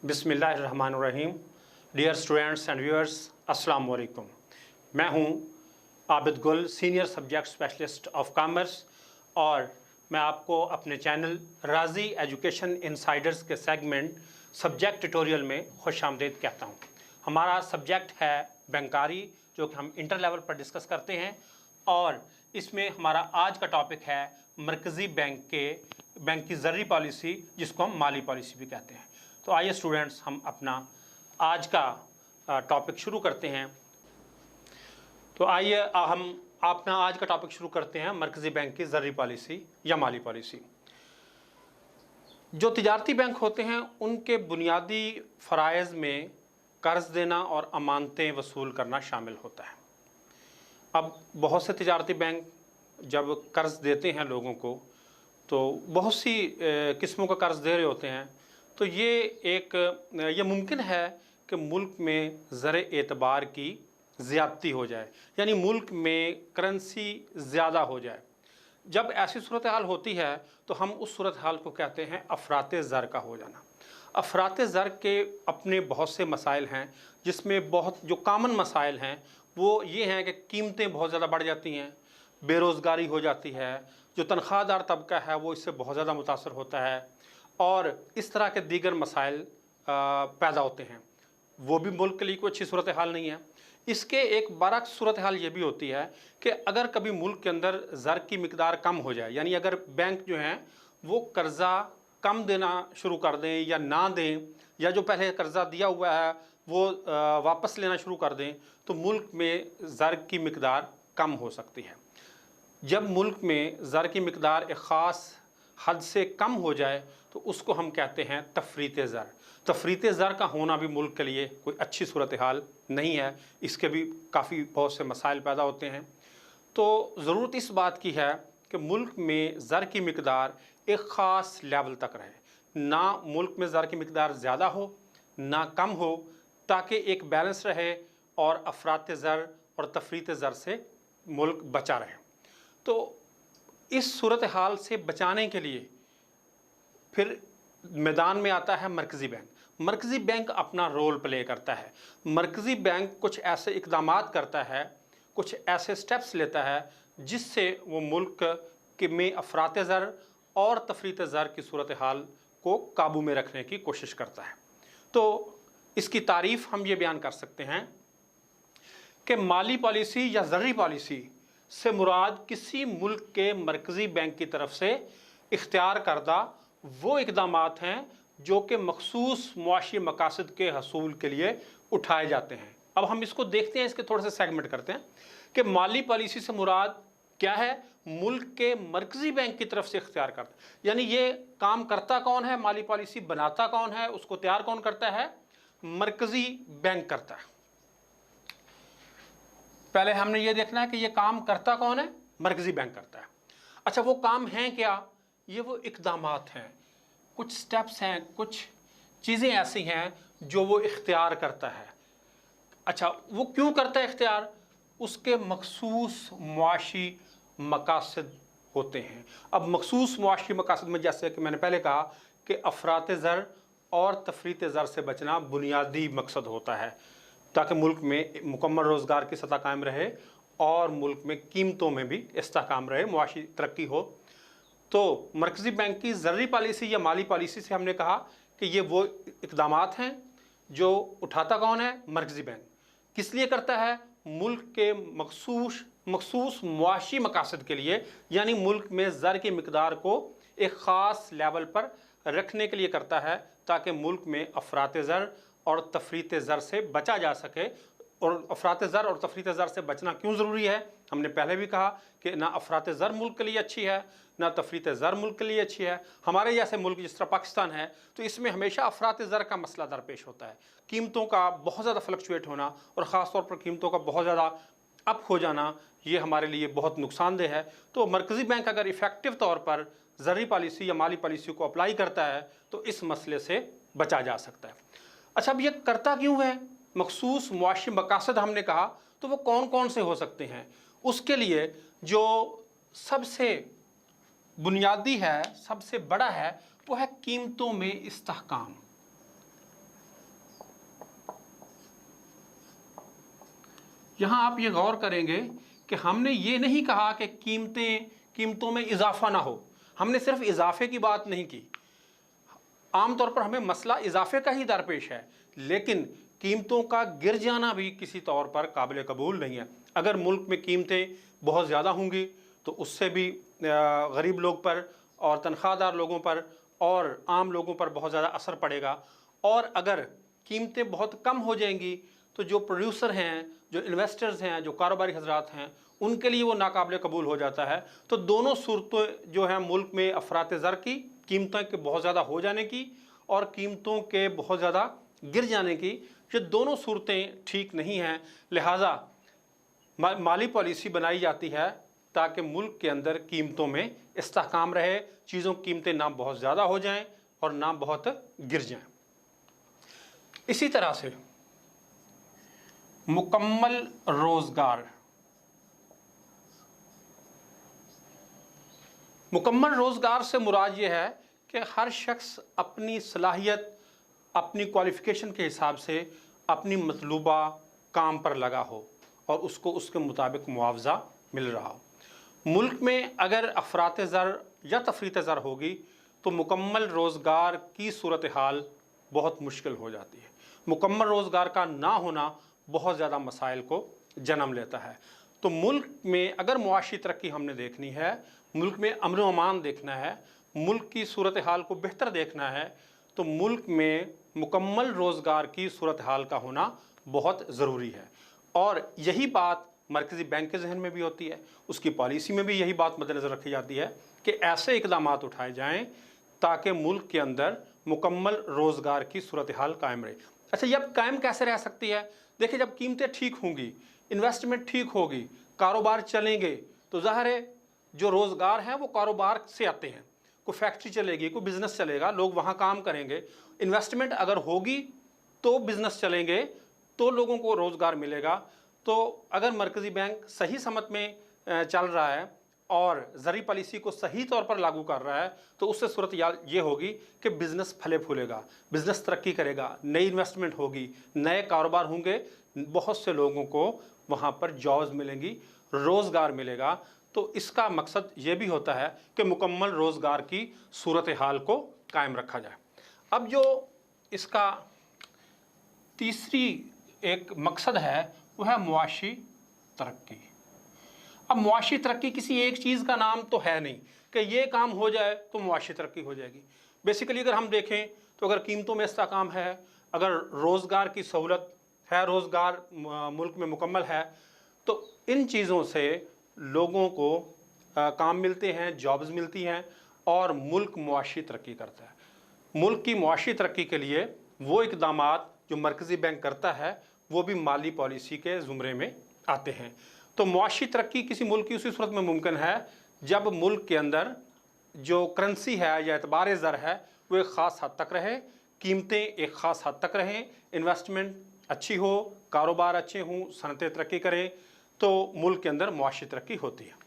बिस्मिल्लाहिर्रहमानिर्रहीम। Dear students and viewers, अस्सलाम वालेकुम। मैं हूं आबिद गुल, senior subject specialist of commerce, और मैं आपको अपने चैनल राजी एजुकेशन इनसाइडर्स के सेगमेंट सब्जेक्ट ट्यूटोरियल में खुशामदीद कहता हूं। हमारा सब्जेक्ट है बैंकारी, जो कि हम इंटर लेवल पर डिस्कस करते हैं, और इसमें हमारा आज का टॉपिक है मरकज़ी बैंक की ज़र्री पॉलिसी, जिसको हम माली पॉलिसी भी कहते हैं। तो आइए स्टूडेंट्स, हम अपना आज का टॉपिक शुरू करते हैं। तो आइए हम अपना आज का टॉपिक शुरू करते हैं मरकज़ी बैंक की ज़र्री पॉलिसी या माली पॉलिसी। जो तिजारती बैंक होते हैं उनके बुनियादी फ़राइज़ में कर्ज़ देना और अमानतें वसूल करना शामिल होता है। अब बहुत से तिजारती बैंक जब कर्ज़ देते हैं लोगों को, तो बहुत सी किस्मों का कर्ज़ दे रहे होते हैं। तो ये मुमकिन है कि मुल्क में ज़र एतबार की ज़्यादती हो जाए, यानी मुल्क में करेंसी ज़्यादा हो जाए। जब ऐसी सूरत हाल होती है तो हम उस सूरत हाल को कहते हैं अफराते ज़र का हो जाना। अफराते ज़र के अपने बहुत से मसाइल हैं, जिसमें बहुत जो कॉमन मसाइल हैं वो ये हैं कि कीमतें बहुत ज़्यादा बढ़ जाती हैं, बेरोज़गारी हो जाती है, जो तनख्वाहदार तबका है वो इससे बहुत ज़्यादा मुतासर होता है, और इस तरह के दीगर मसाइल पैदा होते हैं। वो भी मुल्क के लिए कोई अच्छी सूरत हाल नहीं है। इसके एक बरअक्स सूरत हाल ये भी होती है कि अगर कभी मुल्क के अंदर ज़र की मिकदार कम हो जाए, यानी अगर बैंक जो हैं वो कर्ज़ा कम देना शुरू कर दें या ना दें, या जो पहले कर्ज़ा दिया हुआ है वो वापस लेना शुरू कर दें, तो मुल्क में ज़र की मिकदार कम हो सकती है। जब मुल्क में ज़र की मिकदार एक ख़ास हद से कम हो जाए तो उसको हम कहते हैं तफरीते ज़र। तफरीते ज़र का होना भी मुल्क के लिए कोई अच्छी सूरत हाल नहीं है, इसके भी काफ़ी बहुत से मसाइल पैदा होते हैं। तो ज़रूरत इस बात की है कि मुल्क में ज़र की मिकदार एक ख़ास लेवल तक रहे, ना मुल्क में ज़र की मिकदार ज़्यादा हो ना कम हो, ताकि एक बैलेंस रहे और अफराते ज़र और तफरीते ज़र से मुल्क बचा रहे। तो इस सूरत हाल से बचाने के लिए फिर मैदान में आता है मरकज़ी बैंक। मरकज़ी बैंक अपना रोल प्ले करता है। मरकज़ी बैंक कुछ ऐसे इक़दामात करता है, कुछ ऐसे स्टेप्स लेता है जिससे वो मुल्क के में अफराते ज़र और तफरीते ज़र की सूरत हाल को काबू में रखने की कोशिश करता है। तो इसकी तारीफ़ हम ये बयान कर सकते हैं कि माली पॉलिसी या ज़र्री पॉलिसी से मुराद किसी मुल्क के मरकज़ी बैंक की तरफ से इख्तियार करदा वो इक़दामात हैं जो कि मखसूस मुआशी मकासद के हसूल के लिए उठाए जाते हैं। अब हम इसको देखते हैं, इसके थोड़े से सेगमेंट करते हैं कि माली पॉलिसी से मुराद क्या है। मुल्क के मरकज़ी बैंक की तरफ से इख्तियार करता, यानी ये काम करता कौन है, माली पॉलिसी बनाता कौन है, उसको तैयार कौन करता है, मरकज़ी बैंक करता है। पहले हमने ये देखना है कि ये काम करता कौन है, मरकज़ी बैंक करता है। अच्छा, वो काम हैं क्या? ये वो इक़दामात हैं, कुछ स्टेप्स हैं, कुछ चीज़ें ऐसी हैं जो वो इख्तियार करता है। अच्छा, वो क्यों करता है इख्तियार? उसके मखसूस मुआशी मकासद होते हैं। अब मखसूस मुआशी मकासद में, जैसे कि मैंने पहले कहा कि अफराते ज़र और तफरीते ज़र से बचना बुनियादी मकसद होता है, ताकि मुल्क में मुकम्मल रोज़गार की सतह कायम रहे और मुल्क में कीमतों में भी इस्तेहकाम रहे, मुआशी तरक्की हो। तो मरकज़ी बैंक की ज़र्री पॉलिसी या माली पॉलिसी से हमने कहा कि ये वो इक़दामात हैं जो उठाता कौन है, मरकज़ी बैंक। किस लिए करता है? मुल्क के मखसूस मुआशी मकासद के लिए, यानी मुल्क में ज़र की मिकदार को एक ख़ास लेवल पर रखने के लिए करता है, ताकि मुल्क में अफराते ज़र और तफरीते ज़र से बचा जा सके। और अफराते ज़र और तफरीते ज़र से बचना क्यों ज़रूरी है? हमने पहले भी कहा कि ना अफराते ज़र मुल्क के लिए अच्छी है, ना तफरीते ज़र मुल्क के लिए अच्छी है। हमारे जैसे मुल्क जिस तरह पाकिस्तान है, तो इसमें हमेशा अफराते ज़र का मसला दरपेश होता है। कीमतों का बहुत ज़्यादा फ्लक्चुएट होना और ख़ास तौर पर कीमतों का बहुत ज़्यादा अप हो जाना, ये हमारे लिए बहुत नुकसानदेह है। तो मरकज़ी बैंक अगर इफ़ेक्टिव तौर पर ज़र्री पॉलिसी या माली पॉलिसी को अप्लाई करता है तो इस मसले से बचा जा सकता है। अच्छा, अब ये करता क्यों है? मखसूस मुआशी मकासद हमने कहा, तो वो कौन कौन से हो सकते हैं? उसके लिए जो सबसे बुनियादी है, सबसे बड़ा है, वो है कीमतों में इस्तेहकाम। यहाँ आप ये गौर करेंगे कि हमने ये नहीं कहा कि कीमतों में इजाफा ना हो, हमने सिर्फ इजाफे की बात नहीं की। आमतौर पर हमें मसला इजाफे का ही दरपेश है, लेकिन कीमतों का गिर जाना भी किसी तौर पर काबिल कबूल नहीं है। अगर मुल्क में कीमतें बहुत ज़्यादा होंगी तो उससे भी गरीब लोग पर और तनख्वाहदार लोगों पर और आम लोगों पर बहुत ज़्यादा असर पड़ेगा। और अगर कीमतें बहुत कम हो जाएंगी तो जो प्रोड्यूसर हैं, जो इन्वेस्टर्स हैं, जो कारोबारी हजरात हैं, उनके लिए वो नाकाबिल कबूल हो जाता है। तो दोनों सूरतें जो हैं मुल्क में अफरात ज़र की, कीमतों के बहुत ज़्यादा हो जाने की और कीमतों के बहुत ज़्यादा गिर जाने की, ये दोनों सूरतें ठीक नहीं हैं। लिहाजा माली पॉलिसी बनाई जाती है ताकि मुल्क के अंदर कीमतों में इस्तेहकाम रहे, चीज़ों की कीमतें ना बहुत ज़्यादा हो जाएं और ना बहुत गिर जाएं। इसी तरह से मुकम्मल रोज़गार, मुकम्मल रोज़गार से मुराद ये है कि हर शख्स अपनी सलाहियत, अपनी क्वालिफ़िकेशन के हिसाब से अपनी मतलूबा काम पर लगा हो और उसको उसके मुताबिक मुआवजा मिल रहा हो। मुल्क में अगर अफरात ज़र या तफरीत ज़र होगी तो मुकम्मल रोज़गार की सूरत हाल बहुत मुश्किल हो जाती है। मुकम्मल रोज़गार का ना होना बहुत ज़्यादा मसाइल को जन्म लेता है। तो मुल्क में अगर मुआशी तरक्की हमने देखनी है, मुल्क में अमन व अमान देखना है, मुल्क की सूरत हाल को बेहतर देखना है, तो मुल्क में मुकम्मल रोज़गार की सूरत हाल का होना बहुत ज़रूरी है। और यही बात मरकज़ी बैंक के जहन में भी होती है, उसकी पॉलिसी में भी यही बात मद्देनज़र रखी जाती है कि ऐसे इक़दाम उठाए जाएँ ताकि मुल्क के अंदर मुकम्मल रोज़गार की सूरत हाल कायम रहे। अच्छा, ये अब कायम कैसे रह सकती है? देखिए, जब कीमतें ठीक होंगी, इन्वेस्टमेंट ठीक होगी, कारोबार चलेंगे, तो ज़ाहिर है जो रोज़गार है वो कारोबार से आते हैं। कोई फैक्ट्री चलेगी, कोई बिज़नेस चलेगा, लोग वहाँ काम करेंगे। इन्वेस्टमेंट अगर होगी तो बिज़नेस चलेंगे, तो लोगों को रोज़गार मिलेगा। तो अगर मरकज़ी बैंक सही समत में चल रहा है और ज़री पॉलिसी को सही तौर पर लागू कर रहा है, तो उससे सूरत ये होगी कि बिज़नेस फले फूलेगा, बिज़नेस तरक्की करेगा, नई इन्वेस्टमेंट होगी, नए कारोबार होंगे, बहुत से लोगों को वहाँ पर जॉब्स मिलेंगी, रोज़गार मिलेगा। तो इसका मकसद ये भी होता है कि मुकम्मल रोज़गार की सूरत हाल को कायम रखा जाए। अब जो इसका तीसरी एक मकसद है वह है मुआशी तरक्की। अब मुआशी तरक्की किसी एक चीज़ का नाम तो है नहीं कि ये काम हो जाए तो मुआशी तरक्की हो जाएगी। बेसिकली अगर हम देखें तो अगर कीमतों में इस्तेहकाम है, अगर रोज़गार की सहूलत है, रोज़गार मुल्क में मुकम्मल है, तो इन चीज़ों से लोगों को काम मिलते हैं, जॉब्स मिलती हैं और मुल्क मुआशी तरक्की करता है। मुल्क की मुआशी तरक्की के लिए वो इक़दामात जो मरकज़ी बैंक करता है वो भी माली पॉलिसी के ज़ुमरे में आते हैं। तो मुआशी तरक्की किसी मुल्क की उसी सूरत में मुमकिन है जब मुल्क के अंदर जो करेंसी है या एतबार ज़र है वो एक ख़ास हद तक रहे, कीमतें एक ख़ास हद तक रहें, इन्वेस्टमेंट अच्छी हो, कारोबार अच्छे हों, सनतें तरक्की करें, तो मुल्क के अंदर मुआशी तरक्की होती है।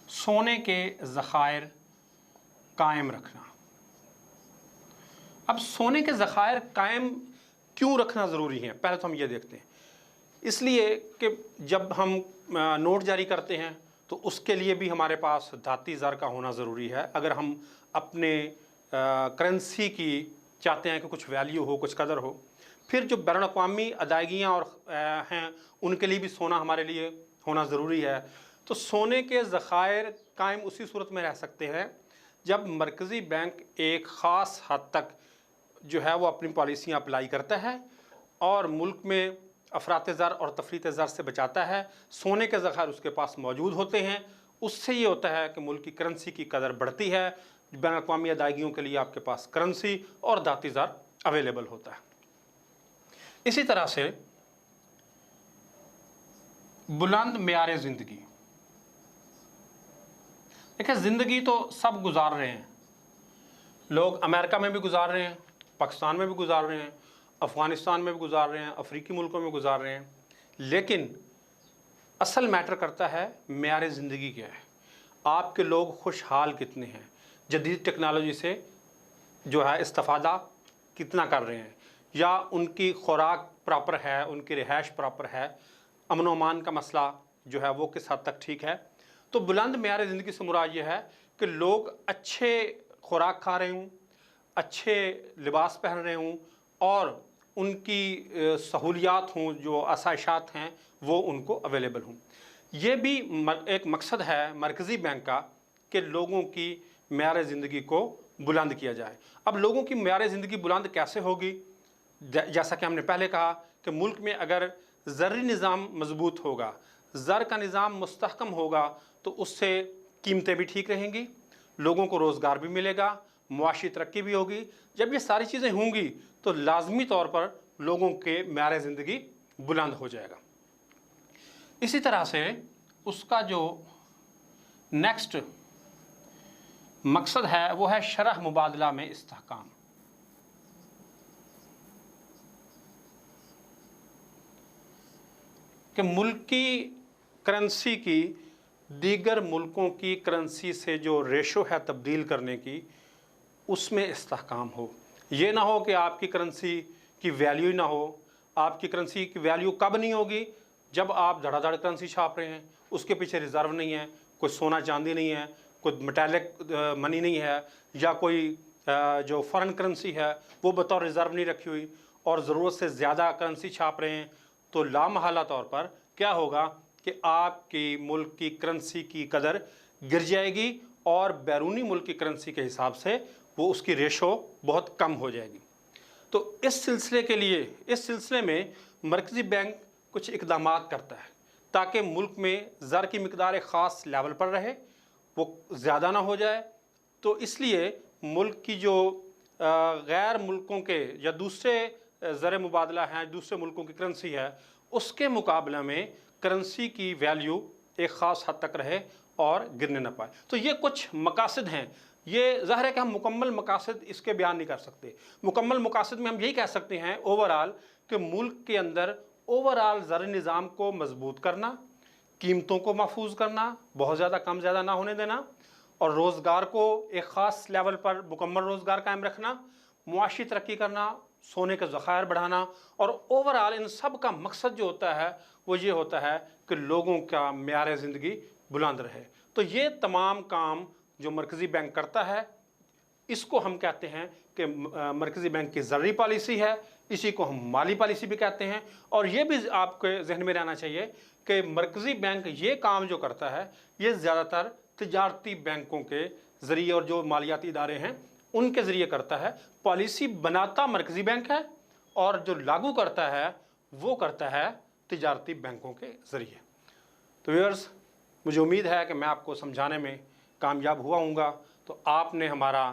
सोने के ज़खायर कायम रखना। अब सोने के ज़खायर कायम क्यों रखना ज़रूरी है, पहले तो हम ये देखते हैं। इसलिए कि जब हम नोट जारी करते हैं तो उसके लिए भी हमारे पास धाती ज़र का होना ज़रूरी है। अगर हम अपने करेंसी की चाहते हैं कि कुछ वैल्यू हो, कुछ कदर हो, फिर जो बैनुल अक़वामी अदायगियाँ और हैं उनके लिए भी सोना हमारे लिए होना ज़रूरी है। तो सोने के ज़खायर कायम उसी सूरत में रह सकते हैं जब मरकज़ी बैंक एक ख़ास हद तक जो है वो अपनी पॉलिसियाँ अप्लाई करता है और मुल्क में अफरात ज़र और तफरीत ज़र से बचाता है। सोने के ज़खायर उसके पास मौजूद होते हैं, उससे ये होता है कि मुल्क की करेंसी की कदर बढ़ती है, बैनुल अक़वामी अदायगियों के लिए आपके पास करेंसी और धाती ज़र अवेलेबल होता है। इसी तरह से बुलंद मेयार ज़िंदगी। देखिए, ज़िंदगी तो सब गुजार रहे हैं, लोग अमेरिका में भी गुजार रहे हैं, पाकिस्तान में भी गुजार रहे हैं, अफ़गानिस्तान में भी गुजार रहे हैं, अफ्रीकी मुल्कों में गुजार रहे हैं, लेकिन असल मैटर करता है मेयार ज़िंदगी क्या है, आपके लोग खुशहाल कितने हैं, जदीद टेक्नोलॉजी से जो है इस्तिफ़ादा कितना कर रहे हैं, या उनकी खुराक प्रॉपर है, उनकी रिहाइश प्रॉपर है, अमन व अमान का मसला जो है वो किस हद तक ठीक है। तो बुलंद मेयार ज़िंदगी से मुराद ये है कि लोग अच्छे खुराक खा रहे हों, अच्छे लिबास पहन रहे हों और उनकी सहूलियात हों, जो आसाइशात हैं वो उनको अवेलेबल हों। ये भी एक मकसद है मरकज़ी बैंक का कि लोगों की मेयार ज़िंदगी को बुलंद किया जाए। अब लोगों की मेयार ज़िंदगी बुलंद कैसे होगी? जैसा कि हमने पहले कहा कि मुल्क में अगर ज़र्री निज़ाम मजबूत होगा, ज़र का निज़ाम मुस्तहकम होगा, तो उससे कीमतें भी ठीक रहेंगी, लोगों को रोज़गार भी मिलेगा, मुआशी तरक्की भी होगी। जब ये सारी चीज़ें होंगी तो लाजमी तौर पर लोगों के मेयार ज़िंदगी बुलंद हो जाएगा। इसी तरह से उसका जो नेक्स्ट मकसद है वो है शरह मुबादला में इस्तेहकाम। कि मुल्क की करेंसी की दीगर मुल्कों की करेंसी से जो रेशो है तब्दील करने की, उसमें इस्तेहकाम हो। ये ना हो कि आपकी करेंसी की वैल्यू ही ना हो। आपकी करेंसी की वैल्यू कब नहीं होगी? जब आप धड़ाधड़ करेंसी छाप रहे हैं, उसके पीछे रिज़र्व नहीं है, कोई सोना चांदी नहीं है, कोई मेटालिक मनी नहीं है, या कोई जो फॉरेन करेंसी है वो बतौर रिज़र्व नहीं रखी हुई, और ज़रूरत से ज़्यादा करेंसी छाप रहे हैं, तो लामहला तौर पर क्या होगा कि आपकी मुल्क की करेंसी की कदर गिर जाएगी और बैरूनी मुल्क की करेंसी के हिसाब से वो उसकी रेशो बहुत कम हो जाएगी। तो इस सिलसिले में मरकज़ी बैंक कुछ इक़दाम करता है ताकि मुल्क में ज़र की मिक़दार एक ख़ास लेवल पर रहे, वो ज़्यादा ना हो जाए। तो इसलिए मुल्क की जो गैर मुल्कों के या दूसरे ज़र मुबादला हैं, दूसरे मुल्कों की करेंसी है, उसके मुकाबले में करेंसी की वैल्यू एक ख़ास हद तक रहे और गिरने ना पाए। तो ये कुछ मकासद हैं। ये ज़ाहिर है कि हम मुकम्मल मकासद इसके बयान नहीं कर सकते। मुकम्मल मकासद में हम यही कह सकते हैं ओवरऑल कि मुल्क के अंदर ओवरऑल ज़र निज़ाम को मजबूत करना, कीमतों को महफूज करना, बहुत ज़्यादा कम ज़्यादा ना होने देना, और रोज़गार को एक ख़ास लेवल पर मुकम्मल रोज़गार कायम रखना, मुआशी तरक्की करना, सोने के ज़खायर बढ़ाना, और ओवरऑल इन सब का मकसद जो होता है वो ये होता है कि लोगों का मेयार ज़िंदगी बुलंद रहे। तो ये तमाम काम जो मरकज़ी बैंक करता है, इसको हम कहते हैं कि मरकज़ी बैंक की ज़र्री पॉलिसी है, इसी को हम माली पॉलिसी भी कहते हैं। और ये भी आपके जहन में रहना चाहिए कि मरकज़ी बैंक ये काम जो करता है ये ज़्यादातर तिजारती बैंकों के ज़रिए और जो मालियाती इदारे हैं उनके ज़रिए करता है। पॉलिसी बनाता मरकज़ी बैंक है और जो लागू करता है वो करता है तिजारती बैंकों के ज़रिए। तो व्यूअर्स, मुझे उम्मीद है कि मैं आपको समझाने में कामयाब हुआ हूँगा। तो आपने हमारा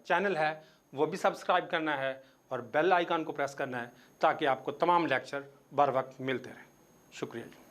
चैनल है वो भी सब्सक्राइब करना है और बेल आइकन को प्रेस करना है ताकि आपको तमाम लेक्चर बर वक्त मिलते रहें। शुक्रिया जी।